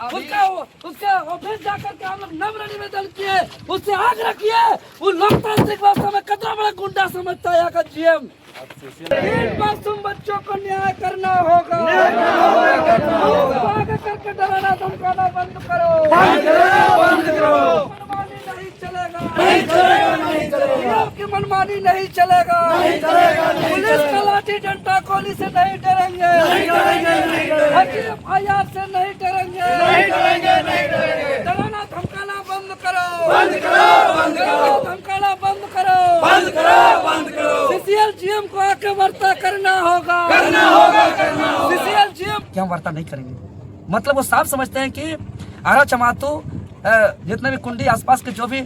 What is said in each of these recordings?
उसके ऑफिस जाकर के हम लोग नम्र निवेदन किए, उससे आग्रह किए। वो लोकतांत्रिक व्यवस्था में कितना बड़ा गुंडा समझता है यहाँ का जीएम। इन मासूम बच्चों को न्याय करना होगा। आगे करके डराना धमकाना बंद करो। मनमानी नहीं चलेगा, की मनमानी नहीं चलेगा। पुलिस का लाठी डंडा गोली से नहीं डरेंगे, FIR से नहीं डरेंगे। डराना धमकाना बंद करो, धमकाना बंद करो। CCL GM को आके वार्ता करना होगा। CCL GM क्या वार्ता नहीं करेंगे, मतलब वो साफ समझते हैं कि आरा चमातो जितने भी कुंडी आसपास के जो भी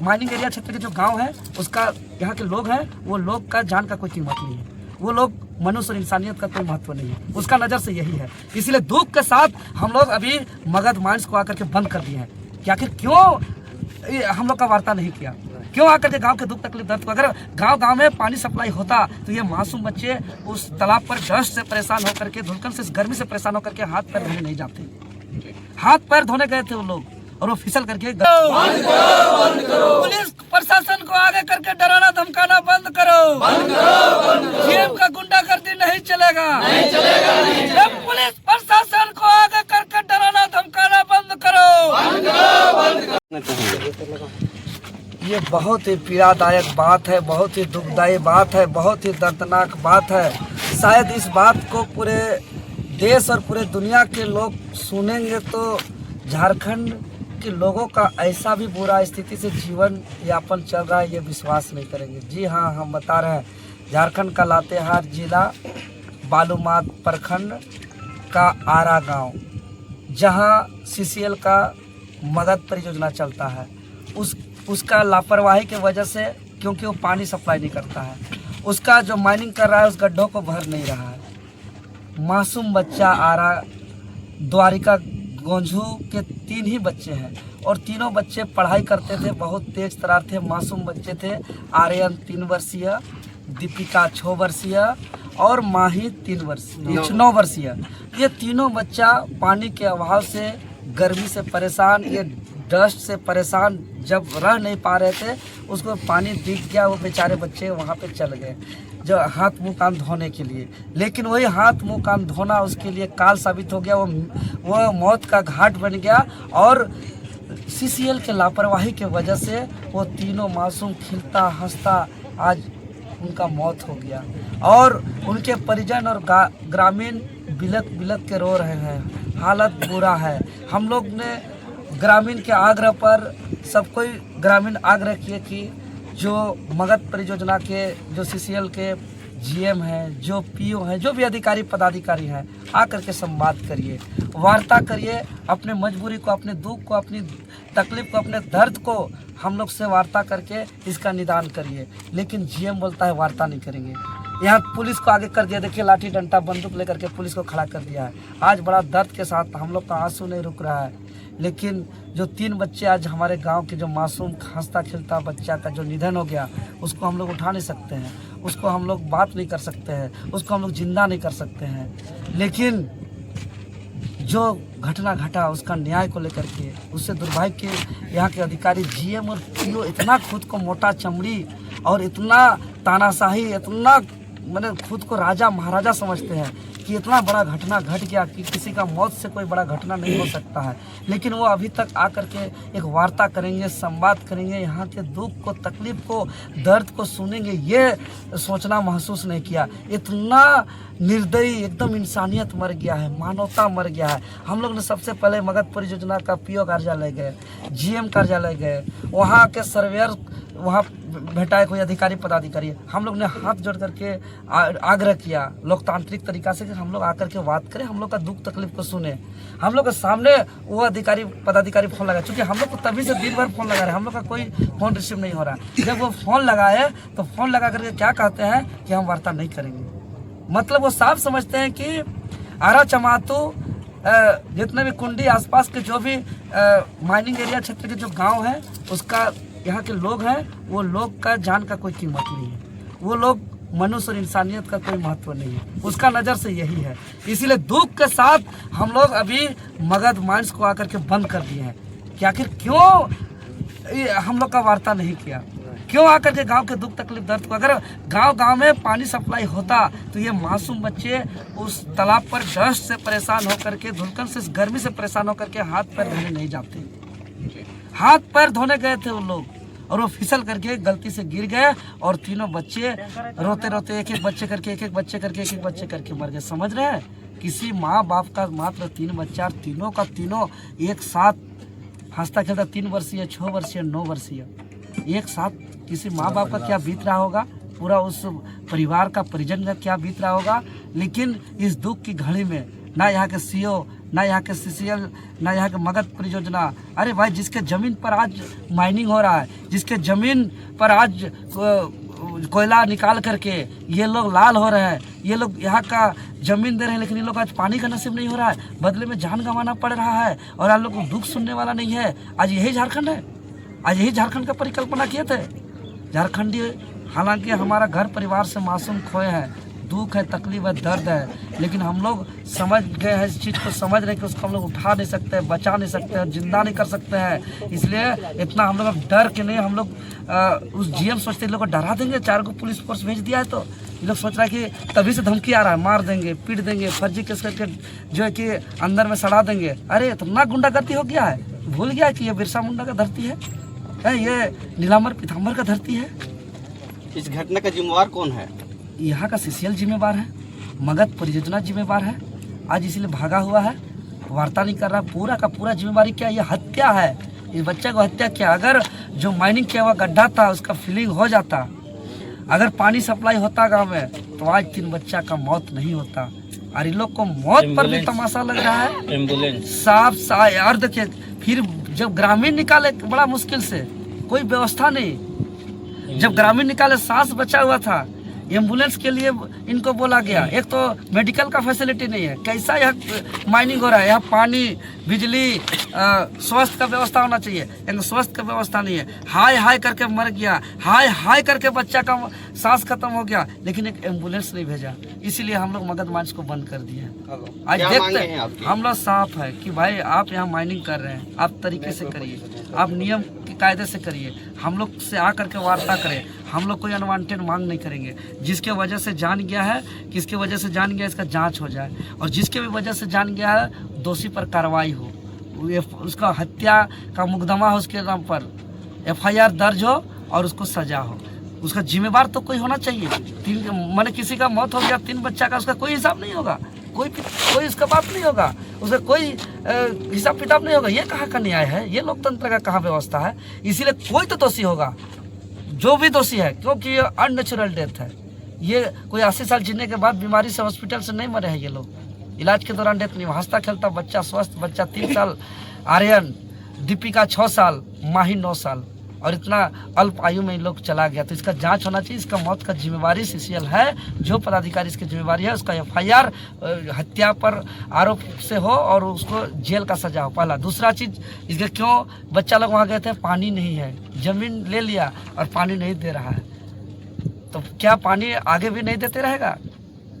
माइनिंग एरिया क्षेत्र के जो गांव है, उसका यहाँ के लोग हैं, वो लोग का जान का कोई कीमत नहीं है। वो लोग मनुष्य और इंसानियत का कोई महत्व नहीं है, उसका नज़र से यही है। इसीलिए दुख के साथ हम लोग अभी मगध माइंस को आकर के बंद कर दिए हैं कि आखिर क्यों हम लोग का वार्ता नहीं किया, क्यों आकर के गांव के दुख तकलीफ दर्द को। अगर गांव में पानी सप्लाई होता तो ये मासूम बच्चे उस तालाब पर डस्ट से परेशान होकर के, धुलकन से, गर्मी से परेशान होकर के हाथ पैर धोने नहीं जाते। हाथ पैर धोने गए थे वो लोग और वो फिसल करके। पुलिस प्रशासन को आगे करके डराना धमकाना बंद करो। जीएम का गुंडागर्दी नहीं चलेगा। जब पुलिस प्रशासन को आगे करके डराना धमकाना बंद करो। ये बहुत ही पीड़ादायक बात है, बहुत ही दुखदायी बात है, बहुत ही दर्दनाक बात है। शायद इस बात को पूरे देश और पूरे दुनिया के लोग सुनेंगे तो झारखंड के लोगों का ऐसा भी बुरा स्थिति से जीवन यापन चल रहा है, ये विश्वास नहीं करेंगे। जी हाँ, हम बता रहे हैं, झारखंड का लातेहार जिला बालूमाथ प्रखंड का आरा गांव, जहां CCL का मगध परियोजना चलता है, उसका लापरवाही की वजह से, क्योंकि वो पानी सप्लाई नहीं करता है, उसका जो माइनिंग कर रहा है उस गड्ढों को भर नहीं रहा है। मासूम बच्चा आरा द्वारिका गोंझू के 3 ही बच्चे हैं और तीनों बच्चे पढ़ाई करते थे, बहुत तेज तरार थे, मासूम बच्चे थे। आर्यन 3 वर्षीय, दीपिका 6 वर्षीय और माही 9 वर्षीय। ये तीनों बच्चा पानी के अभाव से, गर्मी से परेशान, ये डस्ट से परेशान जब रह नहीं पा रहे थे, उसको पानी दिख गया, वो बेचारे बच्चे वहाँ पे चल गए जो हाथ मुंह कान धोने के लिए। लेकिन वही हाथ मुंह कान धोना उसके लिए काल साबित हो गया, वो मौत का घाट बन गया। और CCL के लापरवाही के वजह से वो तीनों मासूम खिलता हंसता आज उनका मौत हो गया और उनके परिजन और ग्रामीण बिलक बिलक के रो रहे हैं। हालत बुरा है। हम लोग ने ग्रामीण के आग्रह पर, सब कोई ग्रामीण आग्रह किए कि जो मगध परियोजना के, जो CCL के GM हैं, जो PO हैं, जो भी अधिकारी पदाधिकारी हैं, आकर के संवाद करिए, वार्ता करिए, अपने मजबूरी को, अपने दुख को, अपनी तकलीफ को, अपने दर्द को हम लोग से वार्ता करके इसका निदान करिए। लेकिन GM बोलता है वार्ता नहीं करेंगे। यहाँ पुलिस को आगे कर दिया, देखिए लाठी डंडा बंदूक लेकर के पुलिस को खड़ा कर दिया है। आज बड़ा दर्द के साथ हम लोग का आंसू नहीं रुक रहा है। लेकिन जो 3 बच्चे आज हमारे गांव के, जो मासूम हंसता खिलता बच्चा का जो निधन हो गया, उसको हम लोग उठा नहीं सकते हैं, उसको हम लोग बात नहीं कर सकते हैं, उसको हम लोग जिंदा नहीं कर सकते हैं। लेकिन जो घटना घटा उसका न्याय को लेकर के, उससे दुर्भाग्य के यहाँ के अधिकारी GM और PO इतना खुद को मोटा चमड़ी और इतना तानाशाही, इतना मैंने खुद को राजा महाराजा समझते हैं कि इतना बड़ा घटना घट गया कि किसी का मौत से कोई बड़ा घटना नहीं हो सकता है। लेकिन वो अभी तक आकर के एक वार्ता करेंगे, संवाद करेंगे, यहाँ के दुख को, तकलीफ को, दर्द को सुनेंगे, ये सोचना महसूस नहीं किया। इतना निर्दयी, एकदम इंसानियत मर गया है, मानवता मर गया है। हम लोग ने सबसे पहले मगध परियोजना का PO कार्यालय गए, GM कार्यालय गए, वहाँ के सर्वेयर वहाँ भेटाए कोई अधिकारी पदाधिकारी, हम लोग ने हाथ जोड़ करके आग्रह किया लोकतांत्रिक तरीका से कि हम लोग आकर के बात करें, हम लोग का दुख तकलीफ को सुने। हम लोग के सामने वो अधिकारी पदाधिकारी फ़ोन लगाए, चूँकि हम लोग को तभी से दिन भर फ़ोन लगा रहे, हम लोग का कोई फ़ोन रिसीव नहीं हो रहा। जब वो फ़ोन लगाए तो फ़ोन लगा करके क्या कहते हैं कि हम वार्ता नहीं करेंगे। मतलब वो साफ समझते हैं कि आरा चमातो जितने भी कुंडी आसपास के जो भी माइनिंग एरिया क्षेत्र के जो गाँव हैं, उसका यहाँ के लोग हैं, वो लोग का जान का कोई कीमत नहीं है। वो लोग मनुष्य और इंसानियत का कोई महत्व नहीं है, उसका नज़र से यही है। इसीलिए दुख के साथ हम लोग अभी मगध माइंस को आकर के बंद कर दिए हैं कि आखिर क्यों हम लोग का वार्ता नहीं किया, क्यों आकर के गांव के दुख तकलीफ दर्द को, अगर गांव में पानी सप्लाई होता तो ये मासूम बच्चे उस तालाब पर डस्ट से परेशान होकर के, धुलकन से, गर्मी से परेशान होकर के हाथ पैर धोने नहीं जाते। हाथ पैर धोने गए थे वो लोग और वो फिसल करके गलती से गिर गए और तीनों बच्चे रोते रोते एक एक बच्चे करके मर गए। समझ रहे हैं, किसी माँ बाप का मात्र 3 बच्चा और तीनों का तीनों एक साथ हंसता खेलता, 3 वर्षीय, 6 वर्षीय, 9 वर्षीय, एक साथ, किसी माँ बाप का क्या बीत रहा होगा, पूरा उस परिवार का, परिजन का क्या बीत रहा होगा। लेकिन इस दुख की घड़ी में ना यहाँ के सीओ, ना यहाँ के सीसीएल, ना यहाँ के मगध परियोजना, अरे भाई जिसके ज़मीन पर आज माइनिंग हो रहा है, जिसके ज़मीन पर आज कोयला निकाल करके ये लोग लाल हो रहे हैं, ये लोग यहाँ का ज़मीन दे रहे हैं, लेकिन ये लोग आज पानी का नसीब नहीं हो रहा है, बदले में जान गंवाना पड़ रहा है और आप लोग को दुख सुनने वाला नहीं है। आज यही झारखंड है, आज यही झारखंड का परिकल्पना किए थे झारखंडी। हालांकि हमारा घर परिवार से मासूम खोए हैं, दुख है, तकलीफ है, दर्द है, लेकिन हम लोग समझ गए हैं इस चीज़ को, समझ रहे हैं कि उसको हम लोग उठा नहीं सकते, बचा नहीं सकते, जिंदा नहीं कर सकते हैं। इसलिए इतना हम लोग डर के नहीं, हम लोग उस जीएम सोचते हैं लोग को डरा देंगे, 4 को पुलिस फोर्स भेज दिया है तो ये लोग सोच रहा है कि तभी से धमकी आ रहा है, मार देंगे, पीट देंगे, फर्जी केस करके जो है कि अंदर में सड़ा देंगे। अरे इतना गुंडागर्दी हो गया है, भूल गया कि ये बिरसा मुंडा का धरती है, ये नीलांबर पीताम्बर का धरती है। इस घटना का जिम्मेवार कौन है? यहाँ का सीसीएल जिम्मेवार है, मगध परियोजना जिम्मेवार है, आज इसीलिए भागा हुआ है, वार्ता नहीं कर रहा। पूरा का पूरा जिम्मेवारी क्या, ये हत्या है, इस बच्चे को हत्या किया। अगर जो माइनिंग किया हुआ गड्ढा था उसका फिलिंग हो जाता, अगर पानी सप्लाई होता गांव में, तो आज 3 बच्चा का मौत नहीं होता। और इन लोग को मौत पर भी तमाशा लग रहा है, एम्बुलेंस साफ। और देखिए फिर जब ग्रामीण निकाले बड़ा मुश्किल से, कोई व्यवस्था नहीं, जब ग्रामीण निकाले सांस बचा हुआ था, एम्बुलेंस के लिए इनको बोला गया। एक तो मेडिकल का फैसिलिटी नहीं है, कैसा यहाँ माइनिंग हो रहा है, यहाँ पानी, बिजली, स्वास्थ्य का व्यवस्था होना चाहिए, लेकिन स्वास्थ्य का व्यवस्था नहीं है। हाय हाय करके मर गया, हाय हाय करके बच्चा का सांस खत्म हो गया, लेकिन एक एम्बुलेंस नहीं भेजा। इसीलिए हम लोग मगध माइंस को बंद कर दिए। आज देखते हैं हम लोग साफ है कि भाई आप यहाँ माइनिंग कर रहे हैं, आप तरीके से करिए, आप नियम के कायदे से करिए, हम लोग से आकर के वार्ता करें, हम लोग कोई अनवांटेड मांग नहीं करेंगे। जिसके वजह से जान गया है, किसके वजह से जान गया, इसका जांच हो जाए, और जिसके भी वजह से जान गया है दोषी पर कार्रवाई हो, उसका हत्या का मुकदमा हो, उसके नाम पर FIR दर्ज हो और उसको सजा हो। उसका जिम्मेवार तो कोई होना चाहिए। 3 मैंने किसी का मौत हो गया, 3 बच्चा का, उसका कोई हिसाब नहीं होगा, कोई इसका बात नहीं होगा, उसका कोई हिसाब किताब नहीं होगा। ये कहाँ का न्याय है, ये लोकतंत्र का कहाँ व्यवस्था है। इसीलिए कोई तो दोषी होगा, जो भी दोषी है, क्योंकि ये अननेचुरल डेथ है। ये कोई 80 साल जीने के बाद बीमारी से हॉस्पिटल से नहीं मरे हैं ये लोग, इलाज के दौरान डेथ नहीं। हंसता खेलता बच्चा, स्वस्थ बच्चा 3 साल, आर्यन, दीपिका 6 साल, माही 9 साल, और इतना अल्प आयु में इन लोग चला गया। तो इसका जांच होना चाहिए। इसका मौत का जिम्मेवारी सीसीएल है, जो पदाधिकारी इसकी जिम्मेवारी है उसका FIR हत्या पर आरोप से हो और उसको जेल का सजा हो। पहला। दूसरा चीज़, इसके क्यों बच्चा लोग वहाँ गए थे, पानी नहीं है, ज़मीन ले लिया और पानी नहीं दे रहा है, तो क्या पानी आगे भी नहीं देते रहेगा?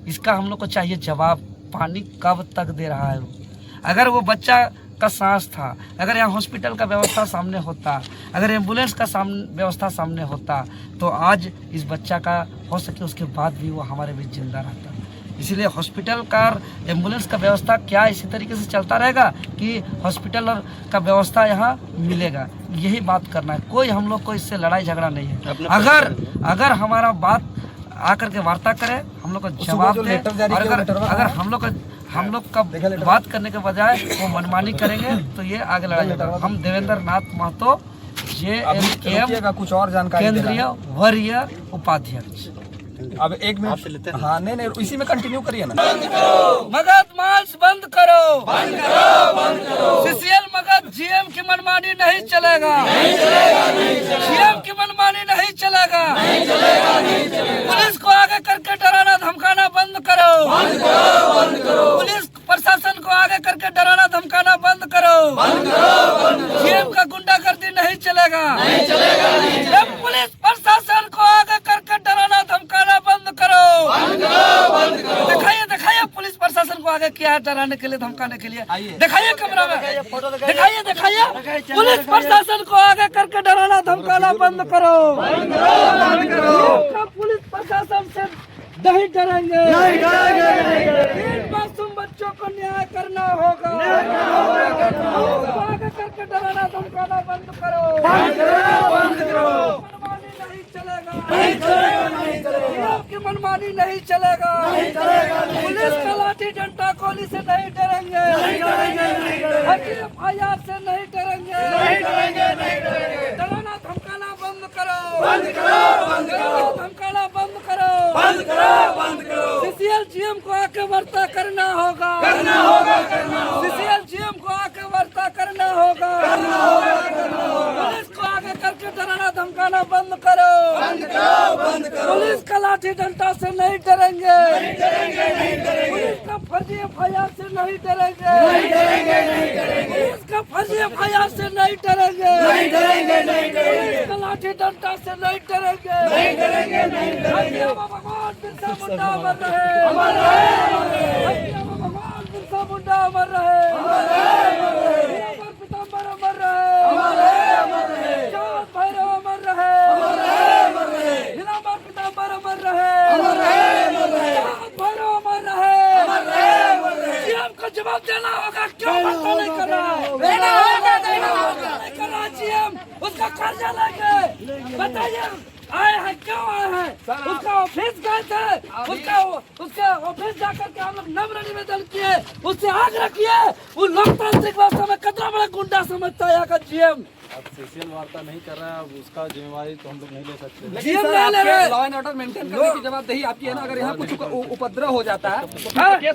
इसका हम लोग को चाहिए जवाब। पानी कब तक दे रहा है वो? अगर वो बच्चा का सांस था, अगर यहाँ हॉस्पिटल का व्यवस्था सामने होता, अगर एम्बुलेंस का व्यवस्था सामने होता, तो आज इस बच्चा का हो सके उसके बाद भी वो हमारे बीच जिंदा रहता। इसीलिए हॉस्पिटल का, एम्बुलेंस का व्यवस्था क्या इसी तरीके से चलता रहेगा कि हॉस्पिटल का व्यवस्था यहाँ मिलेगा? यही बात करना है। कोई हम लोग को इससे लड़ाई झगड़ा नहीं है। अगर हमारा बात आकर के वार्ता करे, हम लोग को जवाब दे, और अगर हम लोग का बात करने के बजाय वो मनमानी करेंगे तो ये आगे लड़ाई होगा। हम देवेंद्र नाथ महतो, JMKM कुछ और जानकारी, केंद्रीय वरीय उपाध्यक्ष। अब 1 मिनट, हाँ नहीं इसी में कंटिन्यू करिए ना। मगध माइंस बंद करो, सीसीएल मगध GM की मनमानी नहीं चलेगा, GM की मनमानी नहीं चलेगा, पुलिस को आगे करके डराना धमकाना बंद करो, पुलिस प्रशासन को आगे करके डराना धमकाना बंद करो, GM का गुंडागर्दी नहीं चलेगा, पुलिस प्रशासन को आगे करके डराना धमकाना बंद करो। दिखाइए दिखाइए पुलिस प्रशासन को आगे किया है डराने के लिए धमकाने के लिए। दिखाइए कैमरा में, दिखाइए दिखाइए पुलिस प्रशासन को आगे करके डराना धमकाना बंद करो। पुलिस प्रशासन से नहीं डरेंगे, इन मासूम बच्चों को न्याय करना होगा। आगे करके डराना धमकाना बंद करो। मनमानी नहीं चलेगा, आपकी मनमानी नहीं चलेगा। पुलिस का लाठी डंडा गोली से नहीं डरेंगे, FIR से नहीं डरेंगे। डराना धमकाना बंद करो, धमकाना बंद करो। CCL GM को आके वार्ता करना होगा, CCL GM को आके वार्ता करना होगा। पुलिस को आगे करके डराना धमकाना बंद करो। पुलिस का लाठी डंडा से नहीं डरेंगे, पुलिस का फर्जी FIR से नहीं डरेंगे, पुलिस का फर्जी FIR से नहीं डरेंगे, पुलिस का लाठी डंडा से नहीं डरेंगे। भगवान बिरसा मुंडा अमर रहे, भगवान बिरसा मुंडा अमर रहे, पीताम्बर अमर रहे, चाँद भैरव अमर रहे, नीलांबर पीताम्बर अमर रहे, चाँद भैरव अमर रहे। GM को जवाब देना होगा, क्यों वार्ता नहीं कर रहा है? देना होगा नहीं कर रहा GM, उसका कर्जा लेके बताइए आए हैं, क्यों आए हैं? उसका ऑफिस गए थे, उसके ऑफिस जाकर के हम लोग नम्र निवेदन किए, उससे आग्रह किए। वो लोकतांत्रिक व्यवस्था में कितना बड़ा गुंडा समझता है यहाँ का GM। अब CCL वार्ता नहीं कर रहा है, अब उसका जिम्मेवारी तो हम लोग नहीं ले सकते। GM नहीं ले रहे। लॉ एंड ऑर्डर मेंटेन करने की जवाबदेही आपकी है ना। अगर यहाँ कुछ उपद्रव हो जाता है